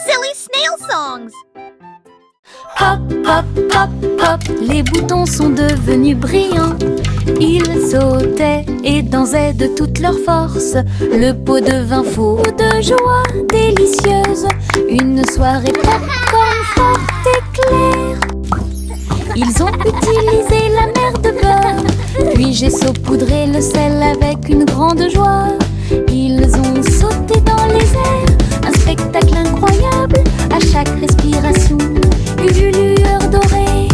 Silly snail songs. Hop, hop, hop, hop, les boutons sont devenus brillants. Ils sautaient et dansaient de toute leur force. Le pot devint fou de joie délicieuse. Une soirée popcorn forte et claire. Ils ont utilisé la mer de beurre, puis j'ai saupoudré le sel avec une grande joie. Ils ont sauté dans les airs, un spectacle incroyable. À chaque respiration, une lueur dorée.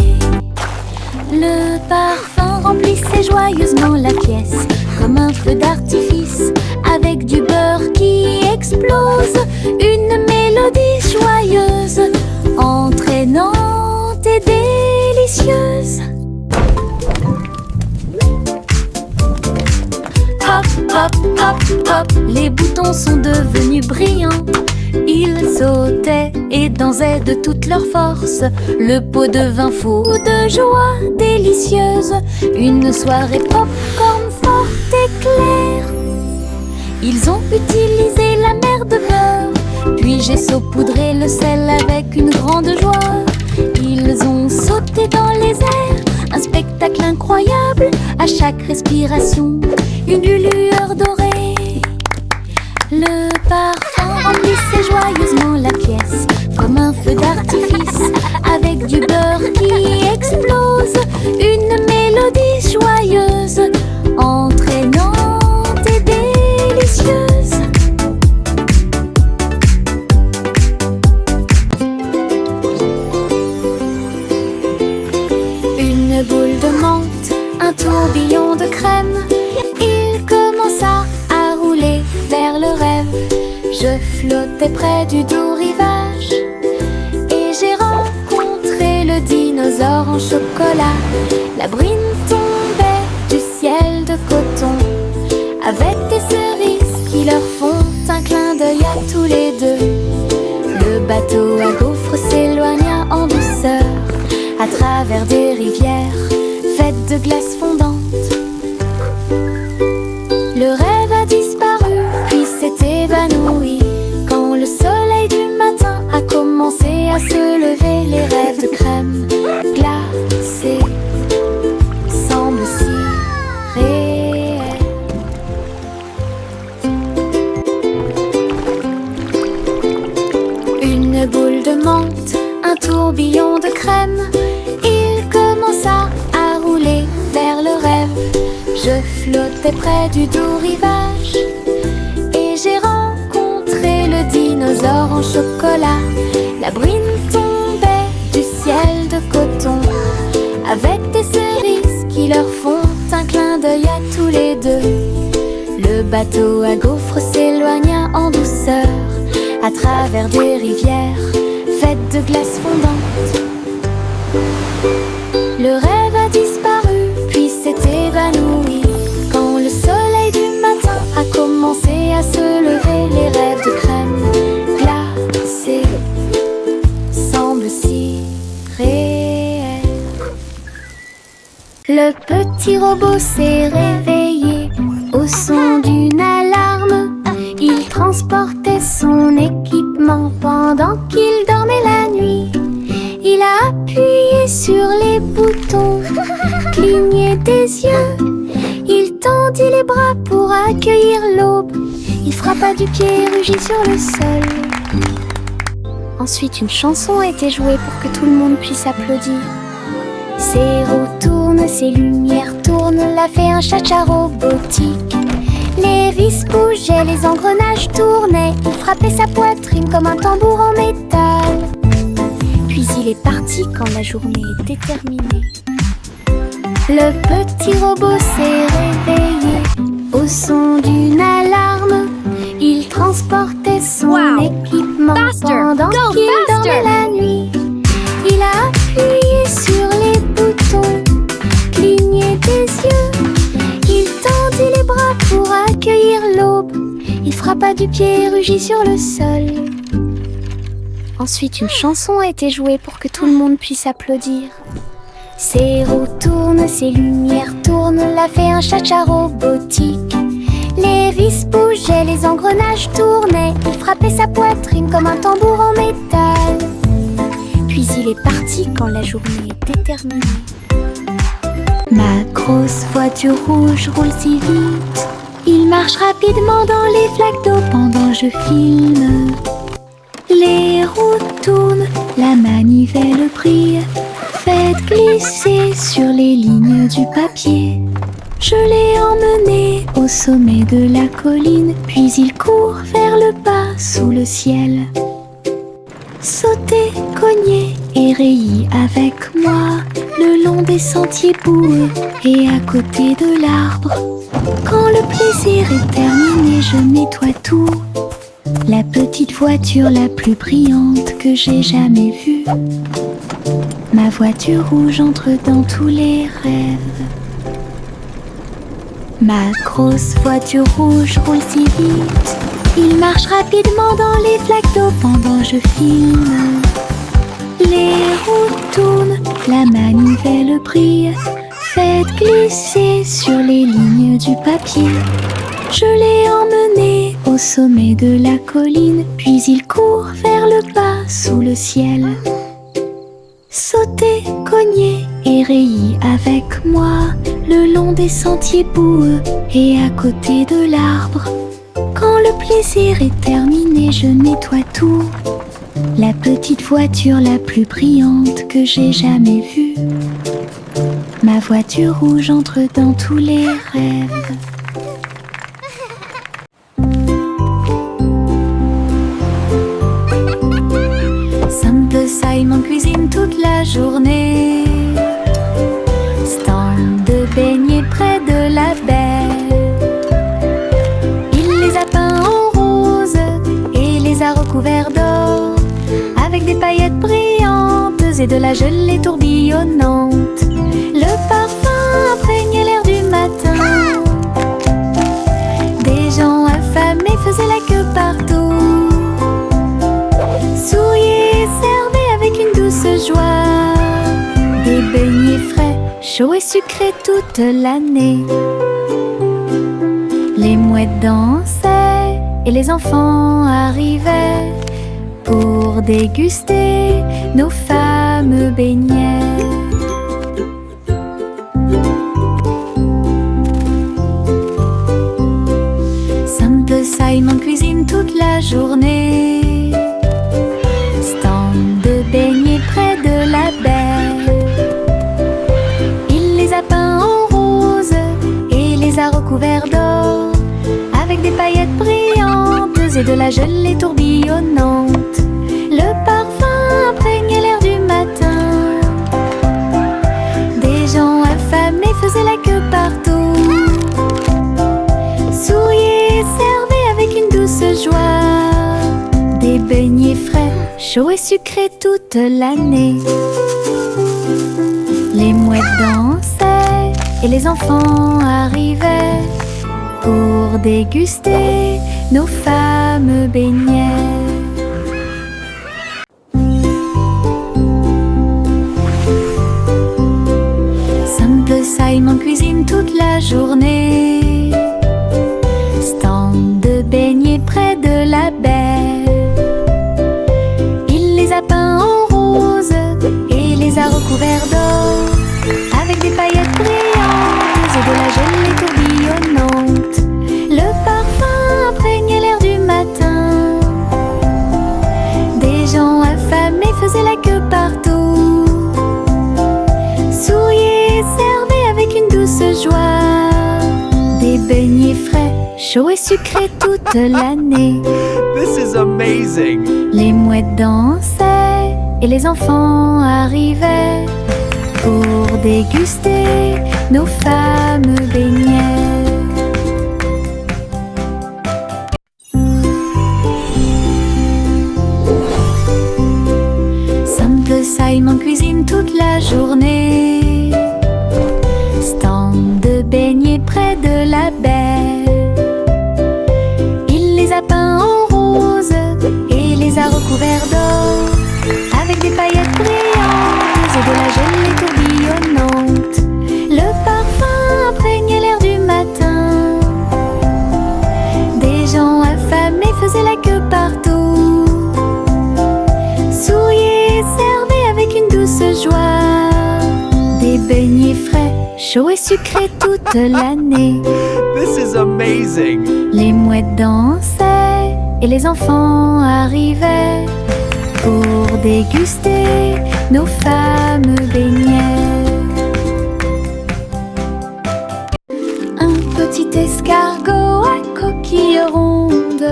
Le parfum remplissait joyeusement la pièce, comme un feu d'artifice, avec du beurre qui explose. Une mélodie joyeuse, entraînante et délicieuse. Hop, hop, hop, hop, les boutons sont devenus brillants. Ils sautaient et dansaient de toute leur force. Le pot devint fou de joie délicieuse. Une soirée popcorn forte et claire. Ils ont utilisé la mer de beurre, puis j'ai saupoudré le sel avec une grande joie. Ils ont sauté dans les airs, un spectacle incroyable. À chaque respiration, une lueur dorée. Le parfum remplissait joyeusement la pièce, comme un feu d'artifice, avec du beurre qui explose. Une mélodie joyeuse, entraînante et délicieuse. Une boule de menthe, un tourbillon de crème. Il commença à rouler vers le rêve. Je flottais près du doux rivage et j'ai rencontré le dinosaure en chocolat. La bruine tombait du ciel de coton, avec des cerises qui leur font un clin d'œil à tous les deux. Le bateau à gaufres s'éloigna en douceur à travers des rivières faites de glace fondante. Le rêve a disparu, puis s'est évanoui quand le soleil du matin a commencé à se lever. Les rêves de crème glacée semblent si réels. Une boule de menthe, un tourbillon de crème. Il commença à rouler vers le rêve. Je flottais près du doux rivage et j'ai rencontré le dinosaure en chocolat. La bruine tombait du ciel de coton, avec des cerises qui leur font un clin d'œil à tous les deux. Le bateau à gaufres s'éloigna en douceur à travers des rivières faites de glace fondante. Le rêve a disparu, puis s'est évanoui quand le soleil du matin a commencé à se lever. Les rêves de crème glacée semblent si réels. Le petit robot s'est réveillé au son d'une alarme. Il transportait son équipement pendant qu'il dormait la nuit. Il a appuyé sur les boutons, cligné des yeux. Il tendit les bras pour accueillir l'aube. Il frappa du pied et rugit sur le sol. Ensuite, une chanson a été jouée pour que tout le monde puisse applaudir. Ses roues tournent, ses lumières tournent, l'a fait un cha-cha robotique. Les vis bougeaient, les engrenages tournaient. Il frappait sa poitrine comme un tambour en métal. Puis il est parti quand la journée était terminée. Le petit robot s'est réveillé au son d'une alarme. Il transportait son équipement pendant qu'il dormait la nuit. Il a appuyé sur les boutons, cligné des yeux. Il tendit les bras pour accueillir l'aube. Il frappa du pied et rugit sur le sol. Ensuite, une chanson a été jouée pour que tout le monde puisse applaudir. Ses roues tournent, ses lumières tournent, l'a fait un cha-cha robotique. Les vis bougeaient, les engrenages tournaient. Il frappait sa poitrine comme un tambour en métal. Il est parti quand la journée était terminée. Ma grosse voiture rouge roule si vite. Il marche rapidement dans les flaques d'eau pendant que je filme. Les roues tournent, la manivelle brille. Faites glisser sur les lignes du papier. Je l'ai emmené au sommet de la colline, puis il court vers le bas sous le ciel. Sauter, cogner et rayer avec moi le long des sentiers boueux et à côté de l'arbre. Quand le plaisir est terminé, je nettoie tout. La petite voiture la plus brillante que j'ai jamais vue. Ma voiture rouge entre dans tous les rêves. Ma grosse voiture rouge roule si vite. Il marche rapidement dans les flaques d'eau pendant que je filme. Les roues tournent, la manivelle brille. Faites glisser sur les lignes du papier. Je l'ai emmené au sommet de la colline, puis il court vers le bas sous le ciel. Sauter, cogner et rayer avec moi le long des sentiers boueux et à côté de l'arbre. Quand le plaisir est terminé, je nettoie tout. La petite voiture la plus brillante que j'ai jamais vue. Ma voiture rouge entre dans tous les rêves. Simple Simon cuisine toute la journée. Stand de beignets près de la baie. Il les a peints en rose et les a recouverts d'or, avec des paillettes brillantes et de la gelée tourbillonnante. Le parfum imprégnait l'air du matin. Des gens affamés faisaient la queue partout. Souriaient, servaient avec une douce joie. Des beignets frais, chauds et sucrés toute l'année. Les mouettes dansaient et les enfants arrivaient pour déguster nos fameux beignets. Simple Simon cuisine toute la journée. Stand de beignets près de la baie. Il les a peints en rose et les a recouverts d'or, avec des paillettes brillantes et de la gelée tourbillonnante. Le parfum imprégnait l'air du matin. Des gens affamés faisaient la queue partout. Souriaient, servaient avec une douce joie. Des beignets frais, chauds et sucrés toute l'année. Les mouettes dansaient et les enfants arrivaient pour déguster nos fameux beignets. Simple Simon cuisine toute la journée. Stand de beignets près de la baie. Il les a peints en rose et les a recouverts d'or, avec des paillettes brillantes et de la gelée tourbillonnante. Le parfum imprégnait l'air du matin. Des gens affamés faisaient la queue partout. Souriaient, servaient avec une douce joie. Des beignets frais, chauds et sucrés toute l'année. This is amazing! Les mouettes dansaient et les enfants arrivaient pour déguster nos fameux beignets. Simple Simon cuisine toute la journée. Stand de beignets près de la baie. Il les a peints en rose et les a recouverts d'or, avec des paillettes brillantes et de la gelée tourbillonnante. Le parfum imprégnait l'air du matin. Des gens affamés faisaient la queue partout. Souriaient, servaient avec une chaud et sucré toute l'année. This is amazing. Les mouettes dansaient et les enfants arrivaient pour déguster nos fameux beignets. Un petit escargot à coquille ronde,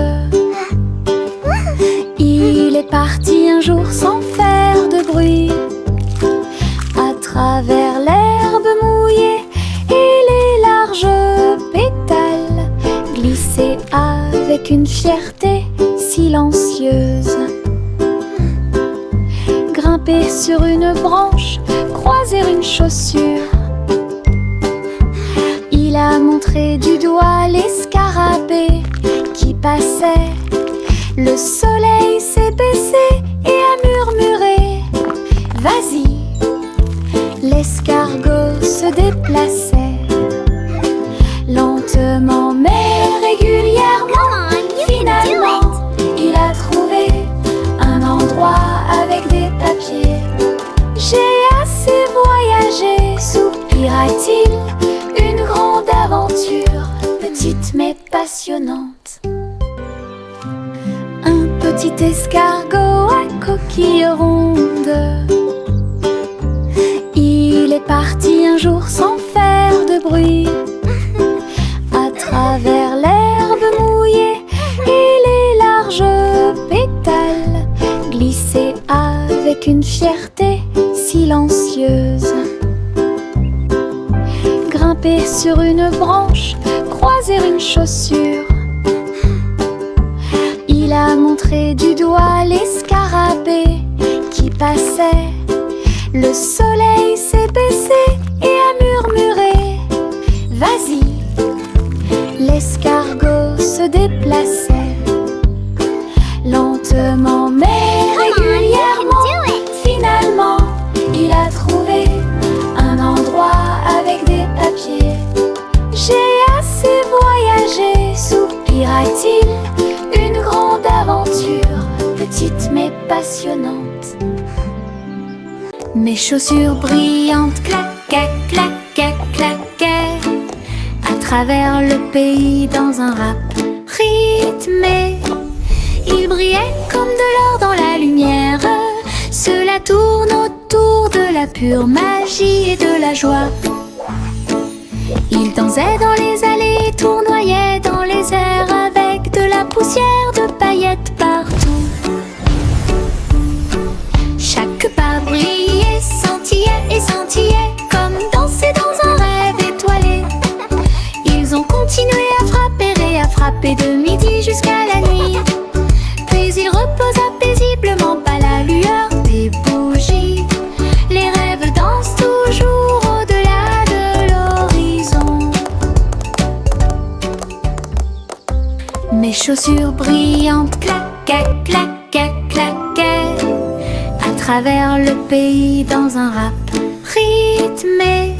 il est parti un jour sans faire de bruit, à travers l'herbe mouillée et les larges pétales, glisser avec une fierté silencieuse. Grimper sur une branche, croiser une chaussure. Il a montré du doigt les scarabées qui passaient. Le soleil s'est baissé et a murmuré: vas-y. L'escargot se déplaçait lentement mais régulièrement. Finalement, il a trouvé un endroit avec des papiers. J'ai assez voyagé, soupira-t-il. Une grande aventure, petite mais passionnante. Un petit escargot à coquille ronde, il est parti un jour sans faire de bruit, à travers l'herbe mouillée et les larges pétales, glisser avec une fierté silencieuse. Grimper sur une branche, croiser une chaussure. Il a montré du doigt les scarabées qui passaient. Le soleil s'est baissé et a murmuré: vas-y. L'escargot se déplaçait lentement mais régulièrement. Finalement, il a trouvé un endroit avec des papiers. J'ai assez voyagé, soupira-t-il. Une grande aventure, petite mais passionnante. Mes chaussures brillantes claquaient, claquaient, claquaient à travers le pays dans un rap rythmé. Ils brillaient comme de l'or dans la lumière. Cela tourne autour de la pure magie et de la joie. Ils dansaient dans les allées, tournoyaient dans les airs avec de la poussière de paillettes partout. Chaque pas brillait, scintillait et scintillait comme danser dans un rêve étoilé. Ils ont continué à frapper et à frapper de midi jusqu'à la nuit. Puis ils reposaient paisiblement à la lueur des bougies. Les rêves dansent toujours au-delà de l'horizon. Mes chaussures brillantes claquaient, claquaient, claquaient à travers le pays dans un rap rythmé.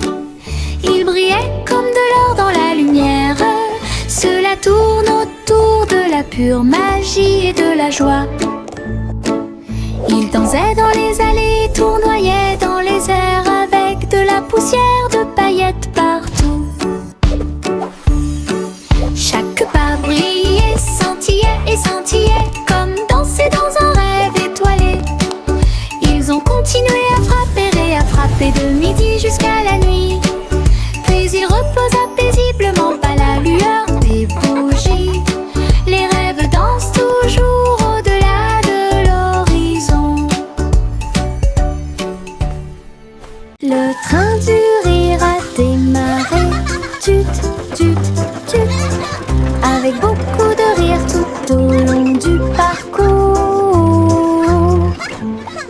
Ils brillaient comme de l'or dans la lumière. Cela tourne autour de la pure magie et de la joie. Ils dansaient dans les allées, tournoyaient dans les airs avec de la poussière de paillettes partout. Chaque pas brillait, scintillait et scintillait comme danser dans un rêve étoilé. Ils ont continué à frapper et à frapper de midi jusqu'à la nuit. Puis ils reposaient paisiblement à la lueur des bougies. Les rêves dansent toujours au-delà de l'horizon. Le train du rire a démarré. Tut, tut, tut. Avec beaucoup de rire tout au long du parcours.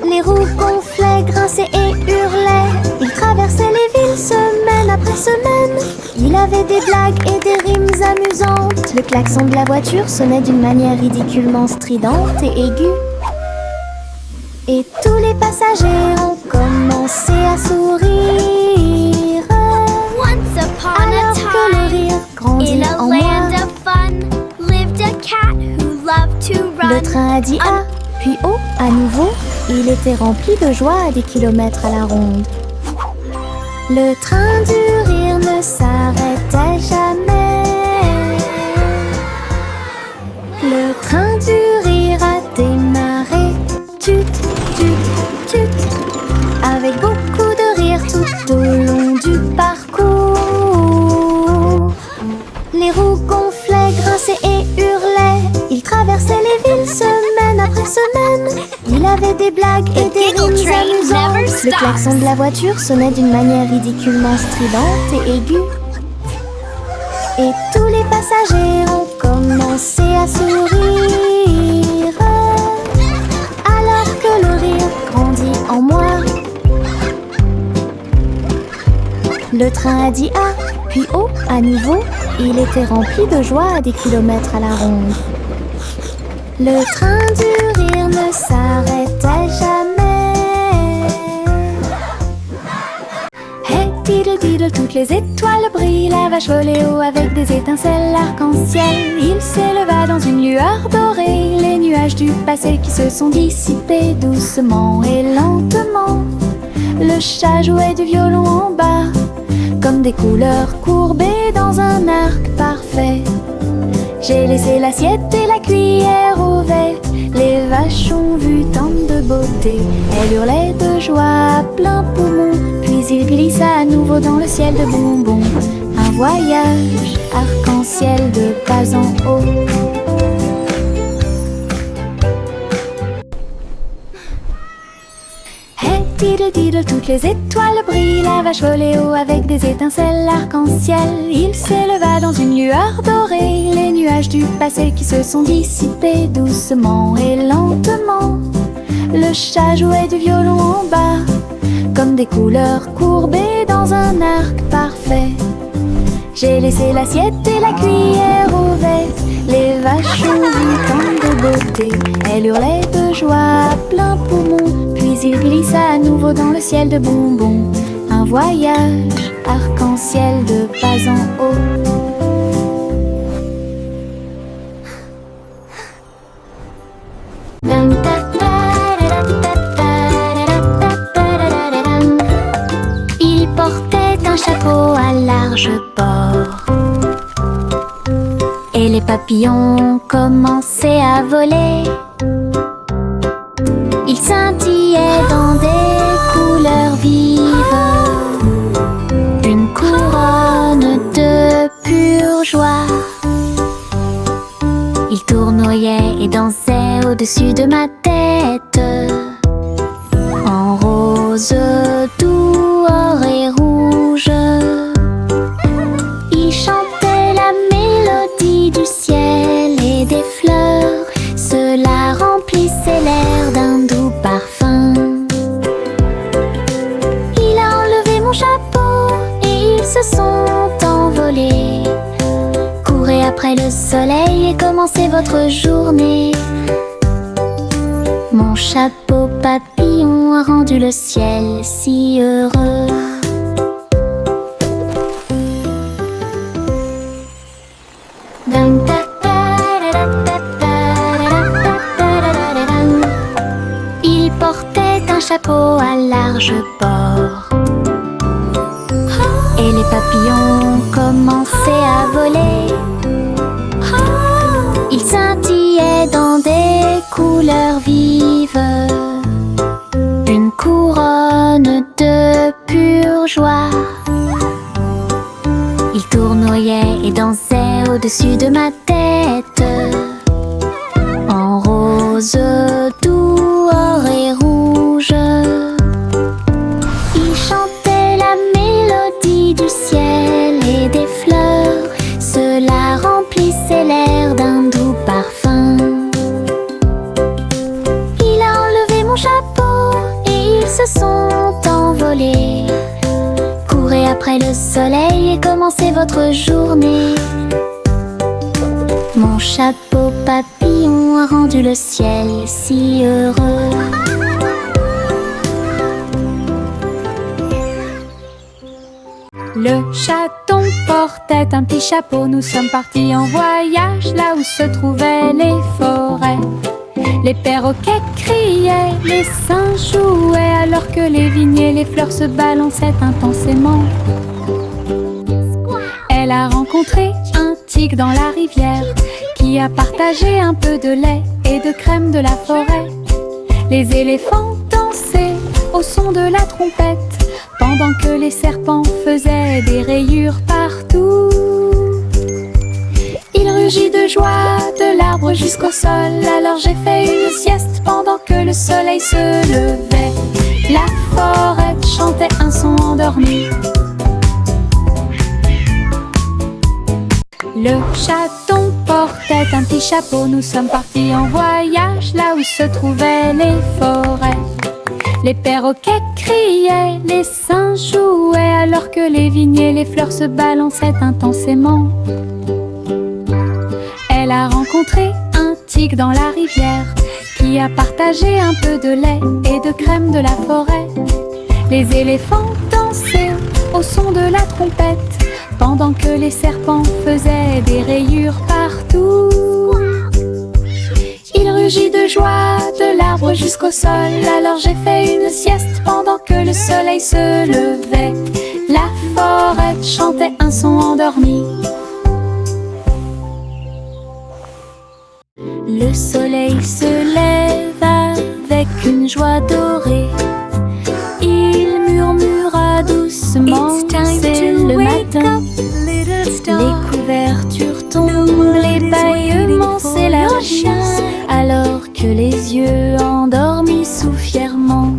Les roues gonflaient, grinçaient et hurlaient. Il traversait les villes semaine après semaine. Il avait des blagues et des rimes amusantes. Le klaxon de la voiture sonnait d'une manière ridiculement stridente et aiguë. Et tous les passagers ont commencé à sourire. Once upon a Alors que le time, rire grandit in a en land moi. of fun, lived a cat who loved to Le run. train a dit A, puis O à nouveau. Il était rempli de joie à des kilomètres à la ronde. Le train du rire ne s'arrêtait jamais. Le train du rire a démarré. Tut, tut, tut. Avec beaucoup de rire tout au long du parcours. Les roues gonflaient, grinçaient et hurlaient. Il traversait les villes semaine après semaine. Il avait des blagues et des rimes amusantes. Le klaxon de la voiture sonnait d'une manière ridiculement stridente et aiguë. Et tous les passagers ont commencé à sourire. Alors que le rire grandit en moi. Le train a dit A, puis O à nouveau. Il était rempli de joie à des kilomètres à la ronde. Le train du rire ne s'arrêtait jamais. Hey diddle diddle, toutes les étoiles brillent. La vache volait haut avec des étincelles arc-en-ciel. Il s'éleva dans une lueur dorée. Les nuages du passé qui se sont dissipés doucement et lentement. Le chat jouait du violon en bas, comme des couleurs courbées dans un arc parfait. J'ai laissé l'assiette et la cuillère au vert. Les vaches ont vu tant de beauté. Elles hurlaient de joie à plein poumon. Puis il glissa à nouveau dans le ciel de bonbons. Un voyage arc-en-ciel de bas en haut. Hey diddle diddle, toutes les étoiles brillent. La vache volait haut avec des étincelles arc-en-ciel. Il s'éleva dans une lueur dorée. Les nuages du passé qui se sont dissipés doucement et lentement. Le chat jouait du violon en bas, comme des couleurs courbées dans un arc parfait. J'ai laissé l'assiette et la cuillère au vert. Les vaches ont vu tant de beauté. Elles hurlaient de joie à plein poumon. Puis il glissa à nouveau dans le ciel de bonbons. Un voyage arc-en-ciel de bas en haut. Il portait un chapeau à large bord. Et les papillons commençaient à voler. Ils scintillaient dans des couleurs vives. Une couronne de pure joie. Ils tournoyaient et dansaient au-dessus de ma tête. En rose, doux, or et rouge. Ils chantaient la mélodie du ciel et des fleurs. Cela remplissait l'air d'un doux parfum. Il a enlevé mon chapeau et ils se sont envolés. Courez après le soleil et commencez votre journée. Mon chapeau papillon a rendu le ciel si heureux. Il portait un chapeau à large bord. Et les papillons commençaient à voler. Ils scintillaient dans des couleurs vives. Une couronne de pure joie. Ils tournoyaient et dansaient au-dessus de ma tête. En rose, doux, or et rouge. Ils chantaient la mélodie du ciel et des fleurs. Cela remplissait l'air d'un doux parfum. Il a enlevé mon chapeau et ils se sont envolés. Courez après le soleil et commencez votre journée. Mon chapeau papillon a rendu le ciel si heureux. Le chaton portait un petit chapeau. Nous sommes partis en voyage là où se trouvaient les forêts. Les perroquets criaient, les singes jouaient, alors que les vignes et les fleurs se balançaient intensément. rencontré un tigre dans la rivière qui a partagé un peu de lait et de crème de la forêt. Les éléphants dansaient au son de la trompette pendant que les serpents faisaient des rayures partout. Il rugit de joie de l'arbre jusqu'au sol. Alors j'ai fait une sieste pendant que le soleil se levait. La forêt chantait un son endormi. Le chaton portait un petit chapeau. Nous sommes partis en voyage là où se trouvaient les forêts. Les perroquets criaient, les singes jouaient, alors que les vignes et les fleurs se balançaient intensément. Elle a rencontré un tigre dans la rivière qui a partagé un peu de lait et de crème de la forêt. Les éléphants dansaient au son de la trompette pendant que les serpents faisaient des rayures partout. Il rugit de joie de l'arbre jusqu'au sol. Alors j'ai fait une sieste pendant que le soleil se levait. La forêt chantait un son endormi. Le soleil se lève avec une joie dorée. Il murmura doucement, c'est le matin. Les couvertures tombent, les bâillements s'élargissent, alors que les yeux endormis soufflent fièrement.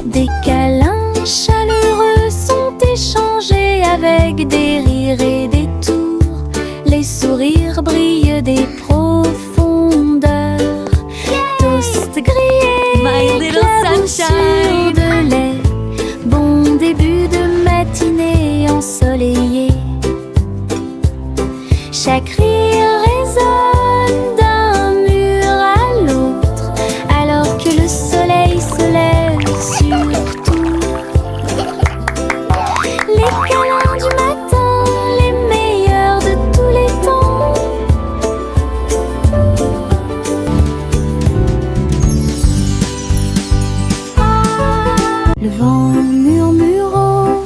Des câlins chaleureux sont échangés avec des rires et des tours. Les sourires brillent des profondeurs. Toast grillé, éclaboussure de lait. Bon début de matinée ensoleillée. Chaque rire résonne d'un mur à l'autre, alors que le soleil se lève sur tout. Les câlins du matin, les meilleurs de tous les temps. Le vent murmurant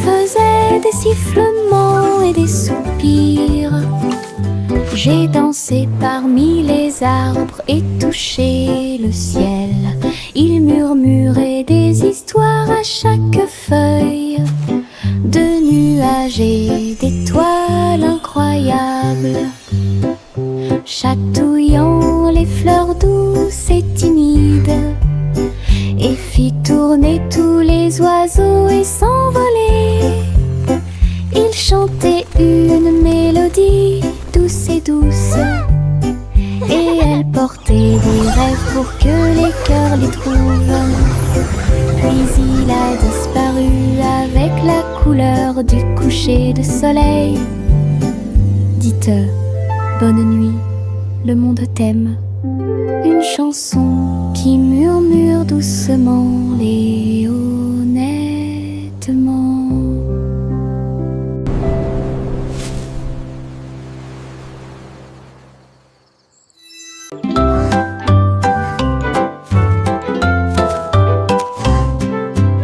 faisait des sifflements et des soupirs. J'ai dansé parmi les arbres et touché le ciel. Il murmurait des histoires à chaque feuille, de nuages et d'étoiles incroyables, chatouillant les fleurs douces et timides, et fit tourner tous les oiseaux et s'envoler. Il chantait une mélodie douce et douce, et elle portait des rêves pour que les cœurs les trouvent. Puis il a disparu avec la couleur du coucher de soleil. Dites bonne nuit, le monde t'aime. Une chanson qui murmure doucement et honnêtement.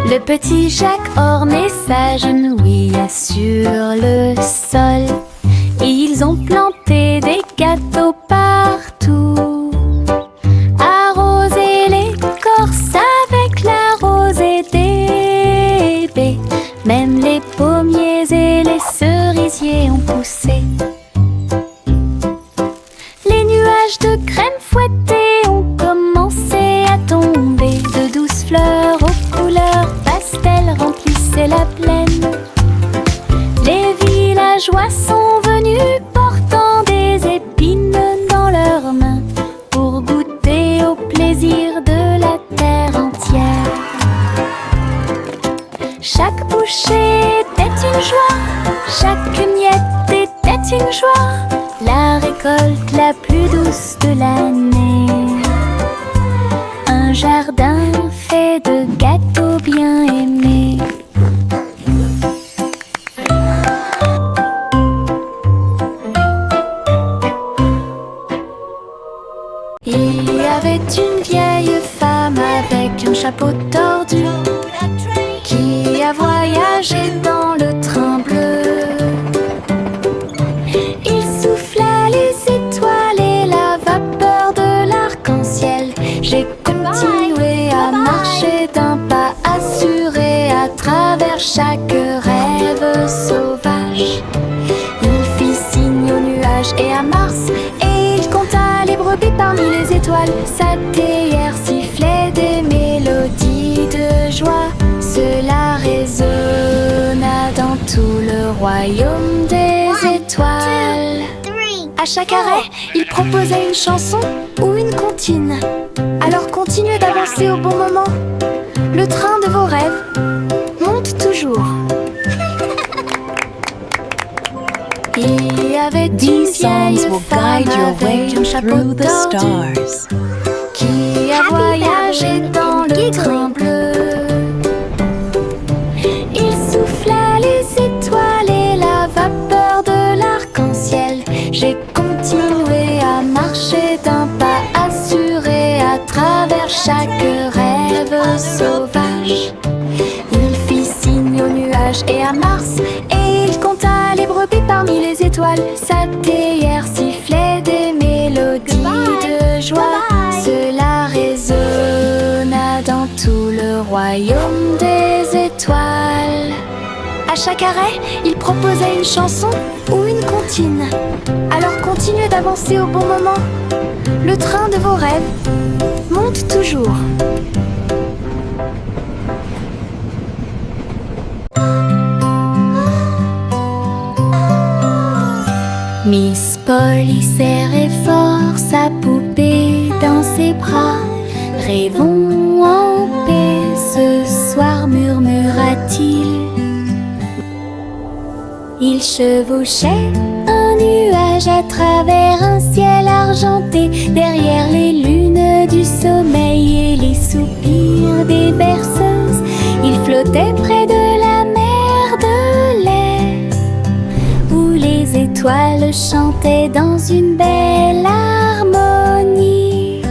Le petit Jacques ornait s'agenouilla sur le sol. Ils ont planté des gâteaux partout, arrosé l'écorce avec la rosée des baies. Même les pommiers et les cerisiers ont poussé. Les nuages de crème fouettée ont commencé à tomber. De douces fleurs aux couleurs pastel remplissaient la plaine. Les villageois sont venus portant des épines dans leurs mains pour goûter au plaisir de la terre entière. Chaque bouchée était une joie, chaque miette était une joie, la récolte la plus douce de l'année. Un jardin fait de gâteaux bien aimés. Il y avait une vieille femme avec un chapeau tordu qui a voyagé dans le train bleu. J'ai continué à marcher d'un pas assuré à travers chaque rêve sauvage. Il fit signe aux nuages et à Mars, et il compta les brebis parmi les étoiles. Sa théière sifflait des mélodies de joie. Cela résonna dans tout le royaume des étoiles. À chaque arrêt, il proposait une chanson ou une comptine. Alors continuez d'avancer au bon moment. Le train de vos rêves monte toujours. Il y avait une These songs vieille will femme guide your way avec un chapeau through the tordu stars. qui a voyagé dans le train bleu. Il souffla les étoiles et la vapeur de l'arc-en-ciel. J'ai continué à marcher d'un pas assuré à travers chaque rêve sauvage. Il fit signe aux nuages et à Mars, et il compta les brebis parmi les étoiles. Sa théière sifflait des mélodies de joie. Cela résonna dans tout le royaume des étoiles. À chaque arrêt, il proposait une chanson ou une comptine. Alors continuez d'avancer au bon moment. Le train de vos rêves monte toujours. Miss Polly serrait fort sa poupée dans ses bras. Rêvons en paix ce soir, murmura-t-il. Il chevauchait un nuage à travers un ciel argenté, derrière les lunes du sommeil et les soupirs des berceuses. Il flottait près de la mer de lait, où les étoiles chantaient dans une belle harmonie.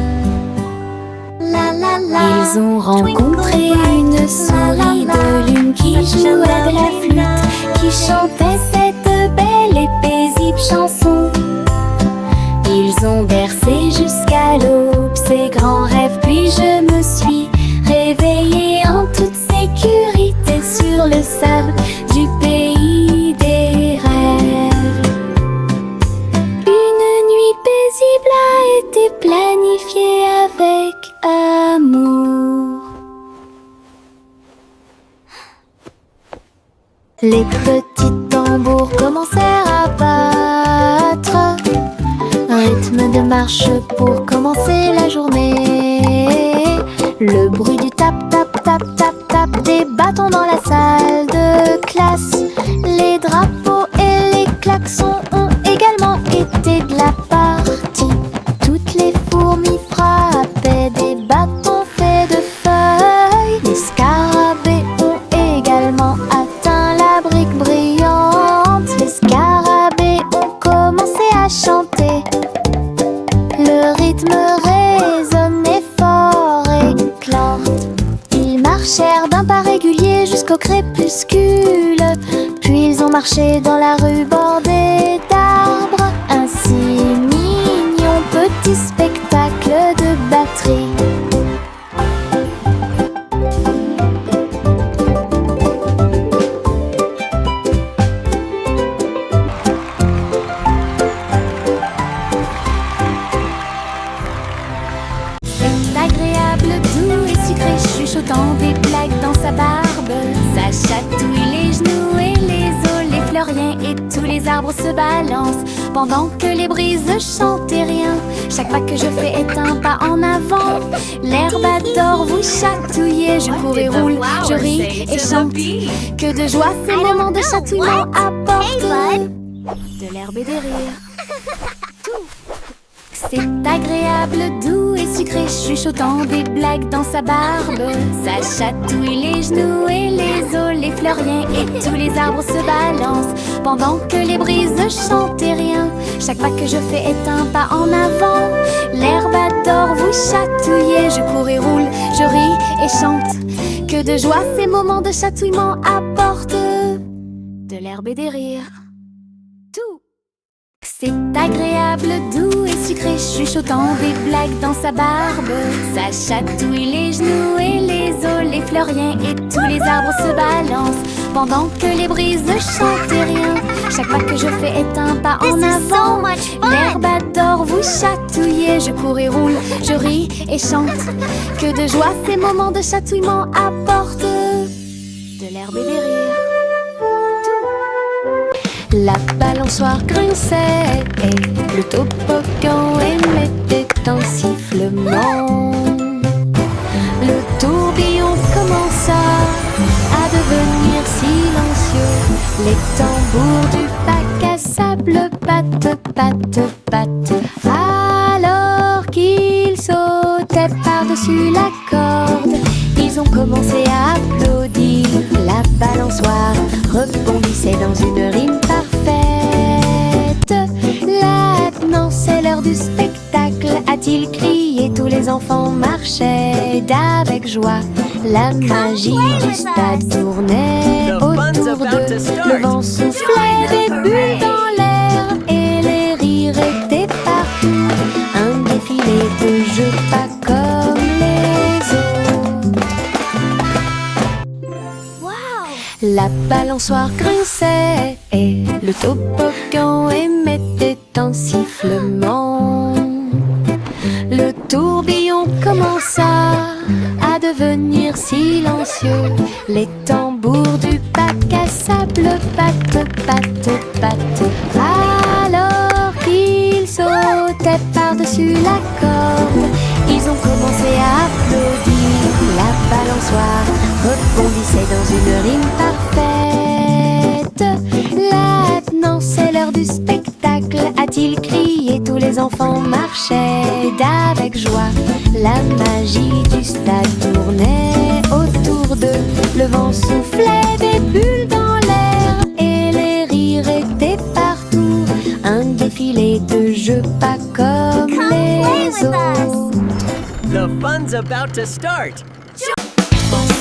Ils ont rencontré une souris de lune qui jouait de la flûte, qui chantait cette belle et paisible chanson. Ils ont bercé jusqu'à l'aube ces grands rêves, puis je me suis réveillée en toute sécurité sur le sable du pays des rêves. Une nuit paisible a été planifiée avec amour. Les petits tambours commencèrent à battre, rythme de marche pour commencer la journée. Le bruit du tap tap tap tap tap des bâtons dans la salle de classe. Les drapeaux et les klaxons ont également été de la partie. Toutes les fourmis frappaient des bâtons faits de feuilles. Les scarabées ont également atteint la brique brillante. Les scarabées ont commencé à chanter. Le rythme résonnait fort et clante. Ils marchèrent d'un pas régulier jusqu'au crépuscule. Puis ils ont marché dans la rue bordée d'arbres. Un si mignon petit spectacle de batterie. C'est agréable, doux et sucré, chuchotant des blagues dans sa barbe. Ça chatouille les genoux et les os, les fleuriens et tous les arbres se balancent pendant que les brises chantent et rien. Chaque pas que je fais est un pas en avant. L'herbe adore vous chatouiller. Je cours et roule, je ris et chante. Que de joie ces moments de chatouillement apportent de l'herbe et des rires. C'est agréable, doux et sucré, chuchotant des blagues dans sa barbe. Ça chatouille les genoux et les os, les fleuriens et tous les arbres se balancent pendant que les brises chantent et rien. Chaque pas que je fais est un pas en avant. L'herbe adore vous chatouiller. Je cours et roule, je ris et chante. Que de joie ces moments de chatouillement apportent de l'herbe et des rires. Tout. C'est agréable, doux et sucré, chuchotant des blagues dans sa barbe. Ça chatouille les genoux et les os, les fleurs rien et tous les arbres se balancent pendant que les brises ne chantent rien. Chaque pas que je fais est un pas en avant. L'herbe adore vous chatouiller. Je cours et roule, je ris et chante. Que de joie ces moments de chatouillement apportent de l'herbe et des rires. La balançoire grinçait et le toboggan émettait un sifflement. Le tourbillon commença à devenir silencieux. Les tambours du bac à sable battent, battent, battent. Alors qu'ils sautaient par-dessus la corde, ils ont commencé à applaudir. La balançoire rebondissait dans une rime parfaite. Maintenant c'est l'heure du spectacle, a-t-il crié. Tous les enfants marchaient d'avec joie. La magie du stade tournait autour d'eux. Le vent soufflait des bulles dans l'air et les rires étaient partout. Un défilé de jeux pas comme les autres. La balançoire grinçait et le toboggan émettait un sifflement. Le tourbillon commença à devenir silencieux. Les tambours du bac à sable battent, battent, battent. Alors qu'ils sautaient par-dessus la corde, ils ont commencé à applaudir. La balançoire rebondissait dans une rime parfaite. Maintenant c'est l'heure du spectacle, a-t-il crié. Tous les enfants marchaient d'avec joie. La magie du stade tournait autour d'eux. Le vent soufflait des bulles dans l'air et les rires étaient partout. Un défilé de jeux pas comme les autres. The fun's about to start.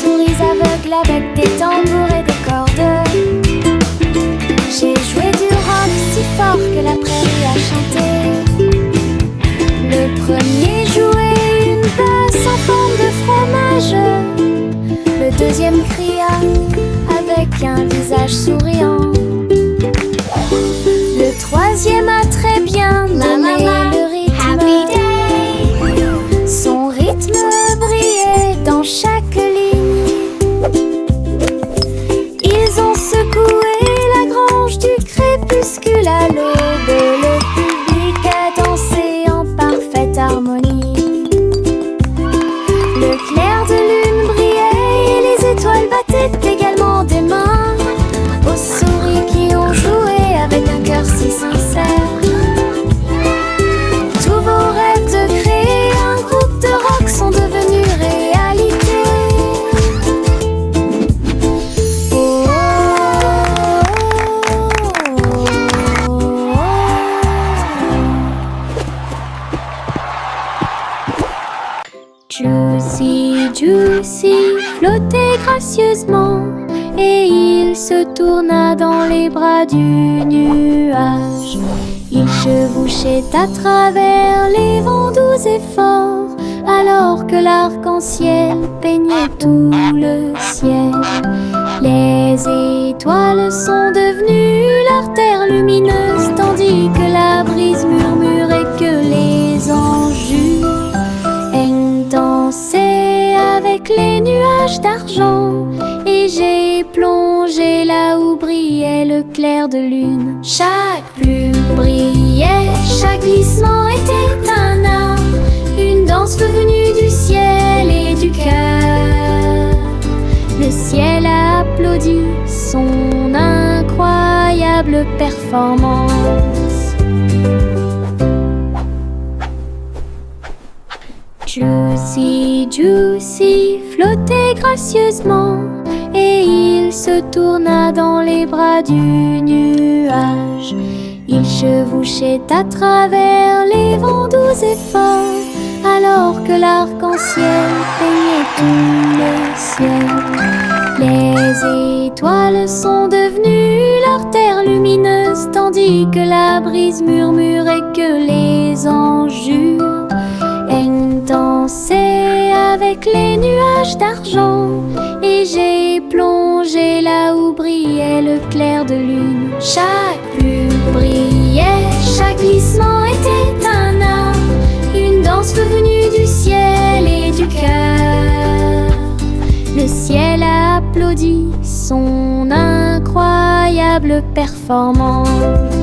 Souris aveugles avec des tambours et des cordes. J'ai joué du rock si fort que la prairie a chanté. Le premier jouait une basse en forme de fromage. Le deuxième cria avec un visage souriant. Le troisième a très bien donné le rythme. Son rythme brillait dans chaque ligne. Ils ont secoué la grange du crépuscule à l'aube. Le public a dansé en parfaite harmonie. Le clair de lune brillait et les étoiles battaient également des mains aux souris qui ont joué avec un cœur si sincère. Tous vos rêves de créer un groupe de rock sont devenus réalité. Oh, oh, oh, oh. Juicy, Juicy flottait gracieusement et il se tourna dans les bras du nuage. Il chevauchait à travers les vents doux et forts, alors que l'arc-en-ciel peignait tout le ciel. Les étoiles sont devenues l'artère lumineuse, tandis que la brise murmurait que les anges dansaient avec les nuages d'argent. Et j'ai plongé là où brillait le clair de lune. Chaque plume brillait, chaque glissement était un art, une danse venue du ciel et du cœur. Le ciel a applaudi son incroyable performance. Juicy, Juicy flottait gracieusement et il se tourna dans les bras du nuage. Il chevauchait à travers les vents doux et forts, alors que l'arc-en-ciel peignait tout le ciel. Les Les étoiles sont devenues leur terre lumineuse, tandis que la brise murmure et que les anges jurent. Aiment danser avec les nuages d'argent, et j'ai plongé là où brillait le clair de lune. Chaque plume brillait, chaque glissement était un art, une danse venue du ciel et du cœur. Le ciel a applaudi son incroyable performance.